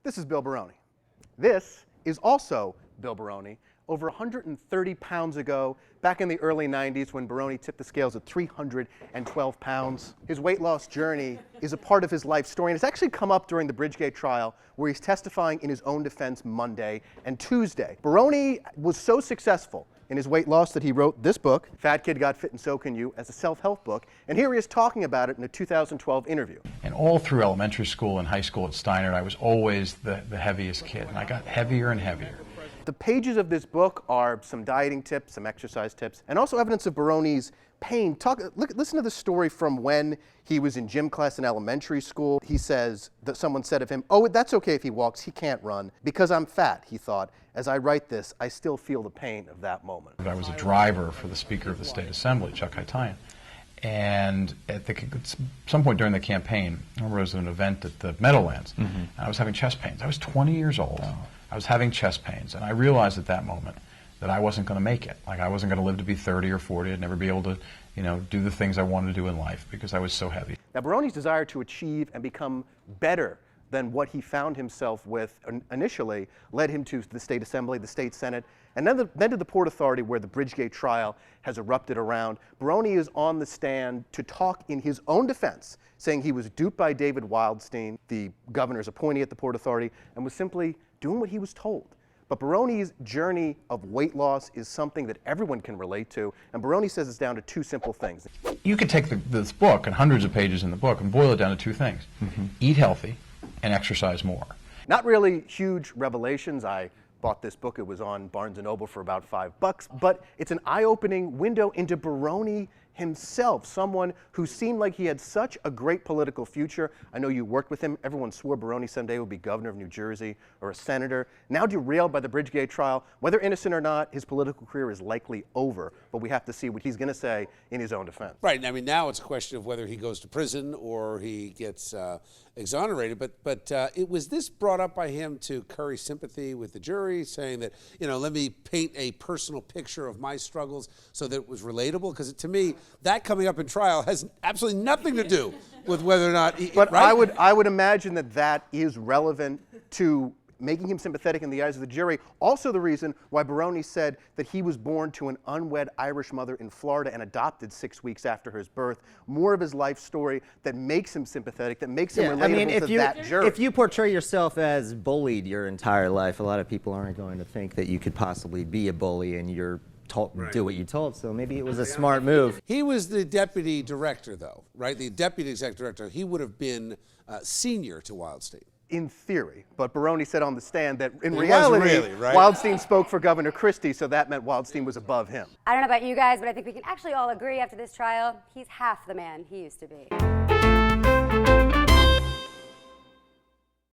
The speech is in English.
This is Bill Baroni. This is also Bill Baroni. Over 130 pounds ago, back in the early 90s when Baroni tipped the scales at 312 pounds. His weight loss journey is a part of his life story, and it's actually come up during the Bridgegate trial where he's testifying in his own defense Monday and Tuesday. Baroni was so successful in his weight loss that he wrote this book, Fat Kid Got Fit and So Can You, as a self-help book, and here he is talking about it in a 2012 interview. And all through elementary school and high school at Steiner, I was always the heaviest kid, and I got heavier and heavier. The pages of this book are some dieting tips, some exercise tips, and also evidence of Baroni's pain. Listen to the story from when he was in gym class in elementary school. He says that someone said of him, "Oh, that's okay if he walks, he can't run. Because I'm fat," he thought. "As I write this, I still feel the pain of that moment." I was a driver for the Speaker of the State Assembly, Chuck Haytayin. And at some point during the campaign, I remember there was an event at the Meadowlands, and I was having chest pains. I was 20 years old. Oh. I was having chest pains, and I realized at that moment that I wasn't going to make it. Like, I wasn't going to live to be 30 or 40. I'd never be able to, do the things I wanted to do in life because I was so heavy. Now, Baroni's desire to achieve and become better than what he found himself with initially led him to the State Assembly, the State Senate, and then to the Port Authority, where the Bridgegate trial has erupted around. Baroni is on the stand to talk in his own defense, saying he was duped by David Wildstein, the governor's appointee at the Port Authority, and was simply doing what he was told. But Baroni's journey of weight loss is something that everyone can relate to, and Baroni says it's down to two simple things. You could take this book and hundreds of pages in the book and boil it down to two things. Eat healthy and exercise more. Not really huge revelations. I bought this book. It was on Barnes & Noble for about $5, but it's an eye-opening window into Baroni himself, someone who seemed like he had such a great political future. I know you worked with him. Everyone swore Baroni someday would be governor of New Jersey or a senator. Now derailed by the Bridgegate trial, whether innocent or not, his political career is likely over, but we have to see what he's going to say in his own defense. Right. I mean, now it's a question of whether he goes to prison or he gets exonerated. But it was this brought up by him to curry sympathy with the jury, saying that, let me paint a personal picture of my struggles so that it was relatable? Because to me, that coming up in trial has absolutely nothing to do with whether or not he, But right? I would imagine that is relevant to making him sympathetic in the eyes of the jury. Also the reason why Baroni said that he was born to an unwed Irish mother in Florida and adopted 6 weeks after his birth. More of his life story that makes him sympathetic, that makes him relatable to that jury. If you portray yourself as bullied your entire life, a lot of people aren't going to think that you could possibly be a bully and you're do what you told, so maybe it was a smart move. He was the deputy director, though, right? The deputy executive director. He would have been senior to Wildstein. In theory, but Baroni said on the stand that in reality, Wildstein spoke for Governor Christie, so that meant Wildstein was above him. I don't know about you guys, but I think we can actually all agree after this trial, he's half the man he used to be.